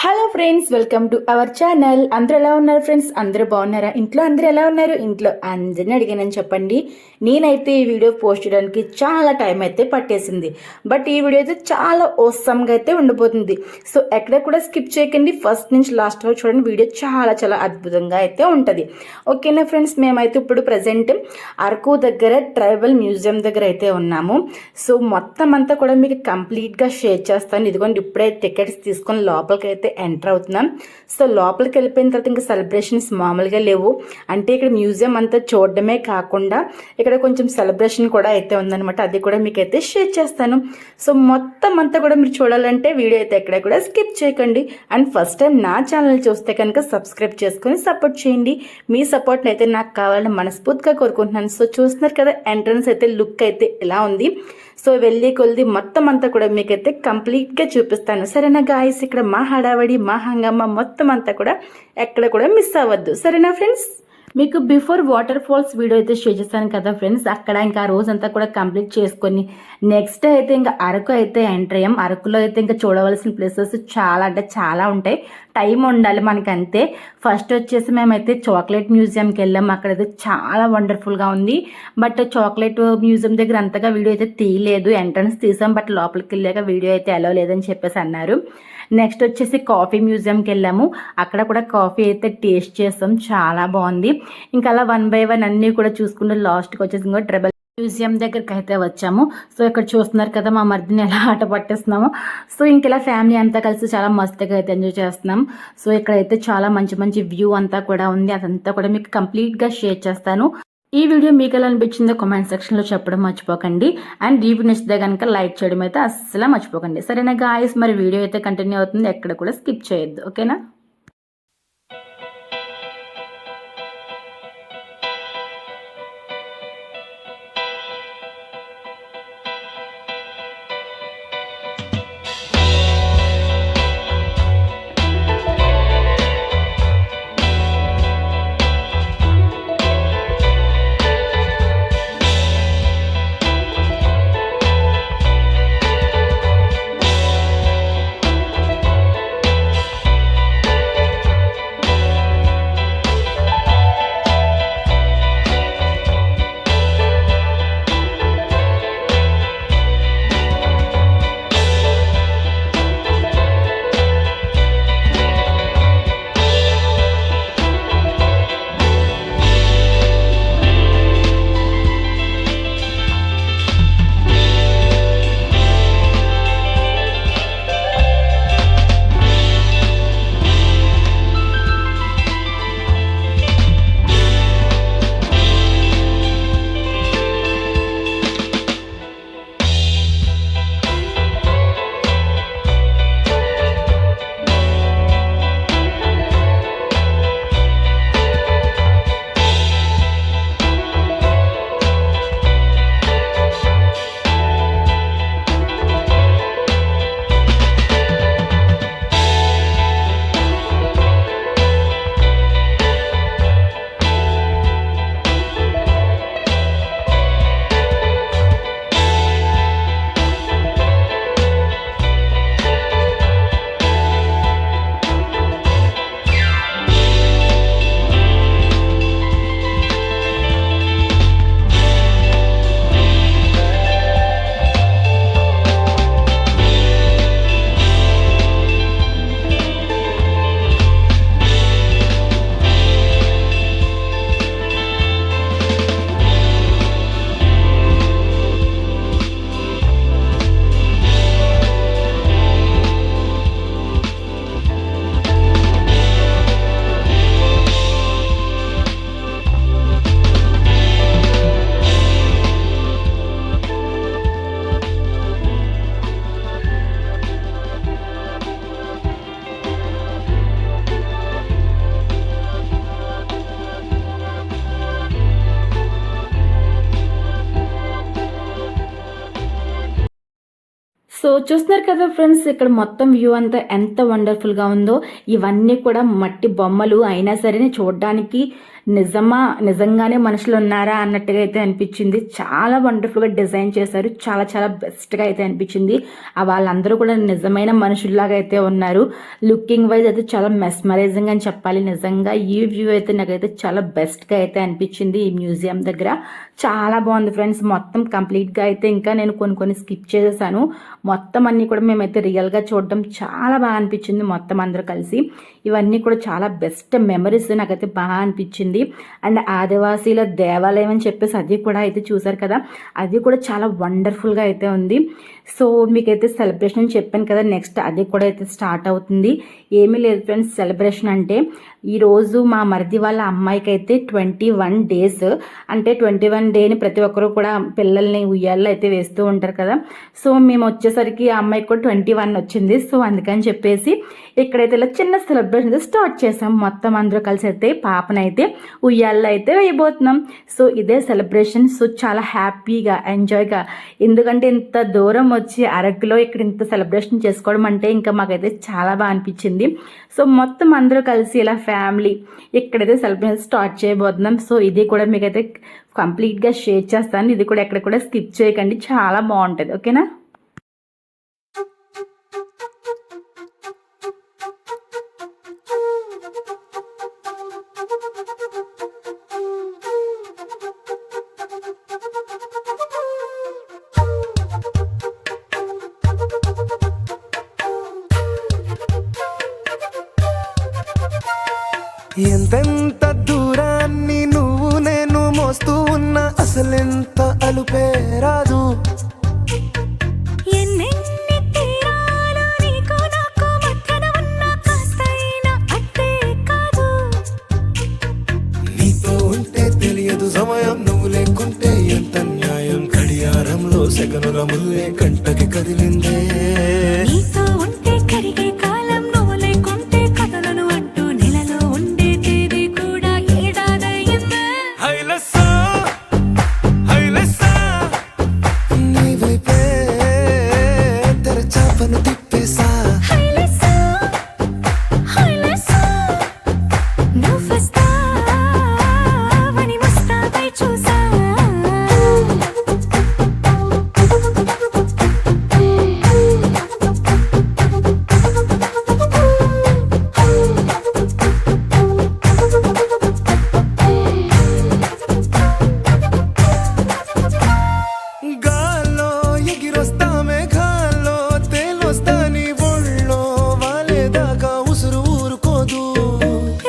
Hello friends, welcome to our channel. అందరూ ఎలా ఉన్నారు ఫ్రెండ్స్? అందరూ బాగున్నారా? ఇంట్లో అందరూ ఎలా ఉన్నారు? ఇంట్లో అందరిని అడిగానని చెప్పండి. నేనైతే ఈ వీడియో పోస్ట్ చేయడానికి చాలా టైం అయితే పట్టేసింది. బట్ ఈ వీడియో అయితే చాలా ఓసమ్గా అయితే ఉండిపోతుంది. సో ఎక్కడ కూడా స్కిప్ చేయకండి, ఫస్ట్ నుంచి లాస్ట్ వరకు చూడండి. వీడియో చాలా చాలా అద్భుతంగా అయితే ఉంటుంది. ఓకేనా ఫ్రెండ్స్, మేమైతే ఇప్పుడు ప్రజెంట్ అరకు దగ్గర ట్రైబల్ మ్యూజియం దగ్గర అయితే ఉన్నాము. సో మొత్తం అంతా కూడా మీకు కంప్లీట్గా షేర్ చేస్తాను. ఇదిగోండి, ఇప్పుడే టికెట్స్ తీసుకొని లోపలికి అయితే ఎంటర్ అవుతున్నాం. సో లోపలికి వెళ్ళిపోయిన తర్వాత ఇంకా సెలబ్రేషన్స్ మామూలుగా లేవు. అంటే ఇక్కడ మ్యూజియం అంతా చూడడమే కాకుండా ఇక్కడ కొంచెం సెలబ్రేషన్ కూడా అయితే ఉందన్నమాట. అది కూడా మీకు అయితే షేర్ చేస్తాను. సో మొత్తం అంతా కూడా మీరు చూడాలంటే వీడియో అయితే ఎక్కడ కూడా స్కిప్ చేయకండి. అండ్ ఫస్ట్ టైం నా ఛానల్ చూస్తే కనుక సబ్స్క్రైబ్ చేసుకొని సపోర్ట్ చేయండి. మీ సపోర్ట్ని అయితే నాకు కావాలని మనస్ఫూర్తిగా కోరుకుంటున్నాను. సో చూస్తున్నారు కదా, ఎంట్రన్స్ అయితే లుక్ అయితే ఎలా ఉంది. సో వెళ్ళి కొలిది మొత్తం అంతా కూడా మీకైతే కంప్లీట్గా చూపిస్తాను. సరేనా గాయస్? ఇక్కడ మా హడావడి, మా హంగమ్మ మొత్తం అంతా కూడా ఎక్కడ కూడా మిస్ అవ్వద్దు. సరేనా ఫ్రెండ్స్? మీకు బిఫోర్ వాటర్ ఫాల్స్ వీడియో అయితే షేర్ చేస్తాను కదా ఫ్రెండ్స్. అక్కడ ఇంకా ఆ రోజంతా కూడా కంప్లీట్ చేసుకొని నెక్స్ట్ అయితే ఇంకా అరకు అయితే ఎంటర్ అయ్యాం. అరకులో అయితే ఇంకా చూడవలసిన ప్లేసెస్ చాలా అంటే చాలా ఉంటాయి. టైం ఉండాలి మనకి అంతే. ఫస్ట్ వచ్చేసి మేమైతే చాక్లెట్ మ్యూజియంకి వెళ్ళాం. అక్కడైతే చాలా వండర్ఫుల్గా ఉంది. బట్ చాక్లెట్ మ్యూజియం దగ్గర అంతగా వీడియో అయితే తీయలేదు. ఎంట్రన్స్ తీసాం, బట్ లోపలికి వెళ్ళాక వీడియో అయితే అలో లేదని చెప్పేసి అన్నారు. నెక్స్ట్ వచ్చేసి కాఫీ మ్యూజియంకి వెళ్ళాము. అక్కడ కూడా కాఫీ అయితే టేస్ట్ చేస్తాం, చాలా బాగుంది. ఇంకా అలా 1 by 1 అన్నీ కూడా చూసుకుంటూ లాస్ట్కి వచ్చేసి ఇంకో ట్రైబల్ మ్యూజియం దగ్గరికి అయితే వచ్చాము. సో ఇక్కడ చూస్తున్నారు కదా మా మరిదిని ఎలా ఆట పట్టేస్తున్నాము. సో ఇంకెలా ఫ్యామిలీ అంతా కలిసి చాలా మస్తుగా అయితే ఎంజాయ్ చేస్తున్నాం. సో ఇక్కడైతే చాలా మంచి మంచి వ్యూ అంతా కూడా ఉంది. అదంతా కూడా మీకు కంప్లీట్గా షేర్ చేస్తాను. ఈ వీడియో మీకు ఎలా అనిపించిందో కామెంట్ సెక్షన్లో చెప్పడం మర్చిపోకండి. అండ్ ఈ వీడియో నచ్చితే కనుక లైక్ చేయడం అయితే అస్సలు మర్చిపోకండి. సరేనా గాయస్? మరి వీడియో అయితే కంటిన్యూ అవుతుంది, ఎక్కడ కూడా స్కిప్ చేయొద్దు. ఓకేనా? సో చూస్తున్నారు కదా ఫ్రెండ్స్, ఇక్కడ మొత్తం వ్యూ అంతా ఎంత వండర్ఫుల్గా ఉందో. ఇవన్నీ కూడా మట్టి బొమ్మలు అయినా సరే చూడడానికి నిజంగానే మనుషులు ఉన్నారా అన్నట్టుగా అయితే అనిపించింది. చాలా వండర్ఫుల్గా డిజైన్ చేశారు. చాలా చాలా బెస్ట్గా అయితే అనిపించింది. వాళ్ళందరూ కూడా నిజమైన మనుషుల్లాగా అయితే ఉన్నారు. లుకింగ్ వైజ్ అయితే చాలా మెస్మరైజింగ్ అని చెప్పాలి. నిజంగా ఈ వ్యూ అయితే నాకైతే చాలా బెస్ట్గా అయితే అనిపించింది. ఈ మ్యూజియం దగ్గర చాలా బాగుంది ఫ్రెండ్స్. మొత్తం కంప్లీట్గా అయితే ఇంకా నేను కొన్ని స్కిప్ చేసేసాను. మొత్తం అన్నీ కూడా మేమైతే రియల్గా చూడడం చాలా బాగా అనిపించింది. మొత్తం అందరూ కలిసి ఇవన్నీ కూడా చాలా బెస్ట్ మెమరీస్ నాకైతే బాగా అనిపించింది. అండ్ ఆదివాసీల దేవాలయం అని చెప్పేసి అది కూడా అయితే చూసారు కదా, అది కూడా చాలా వండర్ఫుల్గా అయితే ఉంది. సో మీకైతే సెలబ్రేషన్ చెప్పాను కదా, నెక్స్ట్ అది కూడా అయితే స్టార్ట్ అవుతుంది. ఏమీ లేదు ఫ్రెండ్స్, సెలబ్రేషన్ అంటే ఈరోజు మా మరిది వాళ్ళ అమ్మాయికి అయితే 21 days, అంటే 21 డేని ప్రతి ఒక్కరు కూడా పిల్లల్ని ఉయ్యాల్లో అయితే వేస్తూ ఉంటారు కదా. సో మేము వచ్చేసరికి ఆ అమ్మాయికి కూడా 21 వచ్చింది. సో అందుకని చెప్పేసి ఇక్కడైతే ఇలా చిన్న సెలబ్రేషన్ స్టార్ట్ చేసాం. మొత్తం అందరూ కలిసి అయితే పాపనైతే ఉయ్యాల్లో అయితే వేయబోతున్నాం. సో ఇదే సెలబ్రేషన్. సో చాలా హ్యాపీగా ఎంజాయ్గా, ఎందుకంటే ఇంత దూరం వచ్చి అరకులో ఇక్కడ ఇంత సెలబ్రేషన్ చేసుకోవడం అంటే ఇంకా మాకైతే చాలా బాగా అనిపించింది. సో మొత్తం అందరూ కలిసి ఇలా ఫ్యామిలీ ఇక్కడైతే సెలబ్రేషన్ స్టార్ట్ చేయబోతున్నాం. సో ఇది కూడా మీకైతే కంప్లీట్గా షేర్ చేస్తాను. ఇది కూడా ఎక్కడ కూడా స్కిప్ చేయకండి, చాలా బాగుంటుంది. ఓకేనా? ఎంతెంత దూరాన్ని నువ్వు నేను మోస్తూ ఉన్నా అసలెంత అలుపే రాదు. ఎన్నెన్ని తీరాలు నీకు నాకు మధ్యన ఉన్న కాస్తైనా అట్టే కాదు. నీతో ఉంటే తెలియదు సమయం, నువ్వు లేకుంటే ఎంత న్యాయం. గడియారంలో సెగనుల ముల్లే కంటకి కదిలిందే. నీతో ఉంటే కరిగే కాలం, నువ్వు లేకుంటే కథలను అంటూ నెలలో ఉండే తేదీ కూడా ఏడాదయ్యిందే. హైలెస్సా హైలెస్సా నీ వైపే తెరచాపను తిప్పేసా. హైలెస్సా, హైలెస్సా, నువ్వొస్తావని ముస్తాబై చూసా. గాల్లో ఎగిరొస్తా మేఘాల్లో తేలొస్తా నీ ఒళ్ళో వాలేదాకా ఉసురు ఊరుకోదు.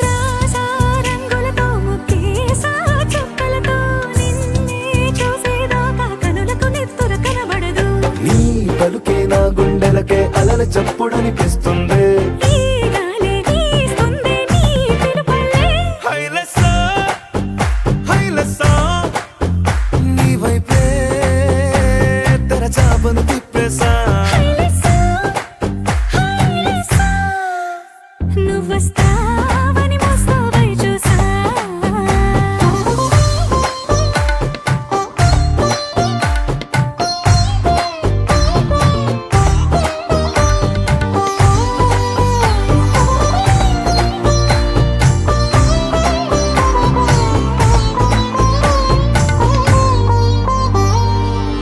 రాజా రంగులతో ముక్కేసా చుక్కలతో నిన్నే చూసేదాకా కనులకు నెత్తుర కనబడదు. నీ పలుకే నా గుండెలకే అలల చప్పుడనిపిస్తుంది. ఈ గాలి వీస్తుంది నీ పిలుపులే. హైలెస్సా హైలెస్సా నీ వైపే తెరచాపను తిప్పేసా. హైలెస్సా, హైలెస్సా, నువ్వొస్తావని మోస్తావై చూసా.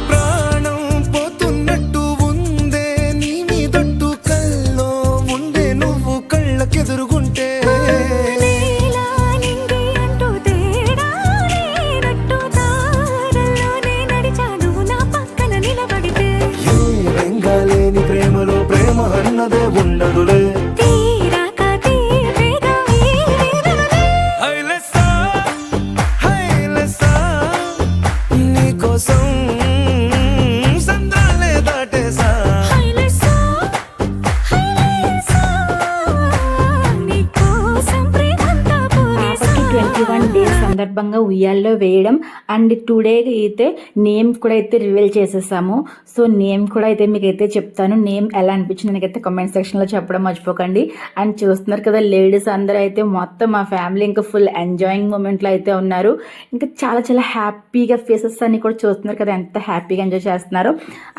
ప్రాణం పోతున్నట్టు ఉందే నీ మీదొట్టు, కల్లో ఉండే నువ్వు కళ్ళకెదురుగుంటే. నేలా నింగి అంటూ తేడా లేనట్టు తారల్లోనే నడిచా నువ్వు నా పక్కన నిలబడితే. ఏ బెంగాలేని ప్రేమలో ప్రేమ అన్నదే ఉండదులే. తీరాక తీరేగా ఈ వేదనలే. హైలెస్సా హైలెస్సా నీకోసం సంద్రాలే దాటేసా. హైలెస్సా, హైలెస్సా, నీకోసం ప్రేమంతా పోగేసా. పాపకి 21 days సందర్భంగా ఉయ్యాల్లో వేయడం అండ్ టుడే అయితే నేమ్ కూడా అయితే రివీల్ చేసేసాము. సో నేమ్ కూడా అయితే మీకు అయితే చెప్తాను. నేమ్ ఎలా అనిపించింది నాకైతే కామెంట్ సెక్షన్లో చెప్పడం మర్చిపోకండి. అండ్ చూస్తున్నారు కదా, లేడీస్ అందరూ అయితే మొత్తం మా ఫ్యామిలీ ఇంకా ఫుల్ ఎంజాయింగ్ మూమెంట్లో అయితే ఉన్నారు. ఇంకా చాలా చాలా హ్యాపీగా ఫేసెస్ అన్ని కూడా చూస్తున్నారు కదా, ఎంత హ్యాపీగా ఎంజాయ్ చేస్తున్నారు.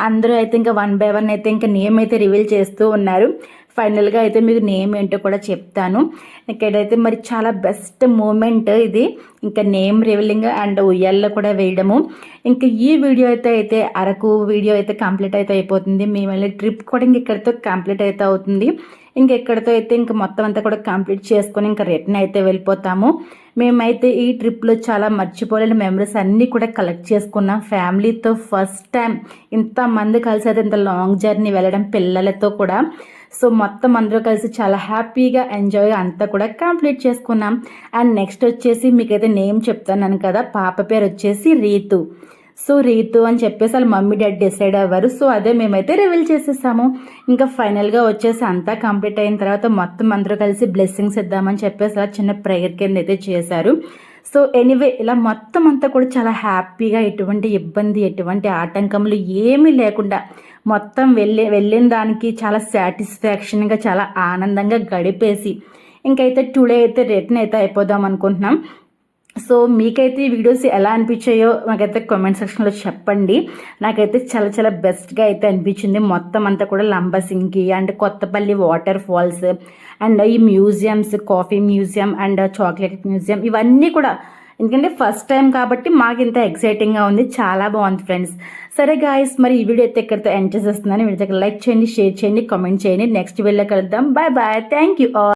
అందరూ అయితే ఇంకా 1 by 1 అయితే ఇంకా నేమ్ అయితే రివీల్ చేస్తూ ఉన్నారు. ఫైనల్గా అయితే మీకు నేమ్ ఏంటో కూడా చెప్తాను. ఇక్కడైతే మరి చాలా బెస్ట్ మూమెంట్ ఇది, ఇంకా నేమ్ రివీలింగ్ అండ్ ఉయ్యాల్లో కూడా వేయడము. ఇంకా ఈ వీడియో అయితే అరకు వీడియో అయితే కంప్లీట్ అయితే అయిపోతుంది. మేము వెళ్ళే ట్రిప్ కూడా ఇంక ఇక్కడితో కంప్లీట్ అయితే అవుతుంది. ఇంకెక్కడితో అయితే ఇంకా మొత్తం అంతా కూడా కంప్లీట్ చేసుకొని ఇంకా రిటర్న్ అయితే వెళ్ళిపోతాము. మేమైతే ఈ ట్రిప్లో చాలా మర్చిపోలేని మెమరీస్ అన్నీ కూడా కలెక్ట్ చేసుకున్నాం. ఫ్యామిలీతో ఫస్ట్ టైం ఇంతమంది కలిసి అయితే ఇంత లాంగ్ జర్నీ వెళ్ళడం పిల్లలతో కూడా. సో మొత్తం అందరూ కలిసి చాలా హ్యాపీగా ఎంజాయ్గా అంతా కూడా కంప్లీట్ చేసుకున్నాం. అండ్ నెక్స్ట్ వచ్చేసి మీకైతే నేమ్ చెప్తున్నాను కదా, పాప పేరు వచ్చేసి రీతు. సో రీతు అని చెప్పేసి వాళ్ళ మమ్మీ డాడీ డిసైడ్ అవ్వరు. సో అదే మేమైతే రివీల్ చేసేసాము. ఇంకా ఫైనల్గా వచ్చేసి అంతా కంప్లీట్ అయిన తర్వాత మొత్తం అందరూ కలిసి బ్లెస్సింగ్స్ ఇద్దామని చెప్పేసి అలా చిన్న ప్రేయర్ కింద అయితే చేశారు. సో ఎనీవే ఇలా మొత్తం అంతా కూడా చాలా హ్యాపీగా, ఎటువంటి ఇబ్బంది ఎటువంటి ఆటంకములు ఏమీ లేకుండా మొత్తం వెళ్ళిన దానికి చాలా సాటిస్ఫాక్షన్గా చాలా ఆనందంగా గడిపేసి ఇంకైతే టుడే అయితే రిటర్న్ అయితే అయిపోదాం అనుకుంటున్నాం. సో మీకైతే ఈ వీడియోస్ ఎలా అనిపించాయో నాకైతే కామెంట్ సెక్షన్లో చెప్పండి. నాకైతే చాలా చాలా బెస్ట్గా అయితే అనిపించింది. మొత్తం అంతా కూడా Lambasingi and Kothapalli water falls and ఈ museums, coffee museum and chocolate museum, ఇవన్నీ కూడా ఎందుకంటే ఫస్ట్ టైం కాబట్టి మాకు ఇంత ఎక్సైటింగ్గా ఉంది. చాలా బాగుంది ఫ్రెండ్స్. సరే గాయస్, మరి ఈ వీడియో అయితే ఎక్కడితో ఎండ్ చేసేస్తున్నాను. వీడియో దగ్గర లైక్ చేయండి, షేర్ చేయండి, కామెంట్ చేయండి. నెక్స్ట్ వీడియోలో కలుద్దాం. Bye bye. Thank you all.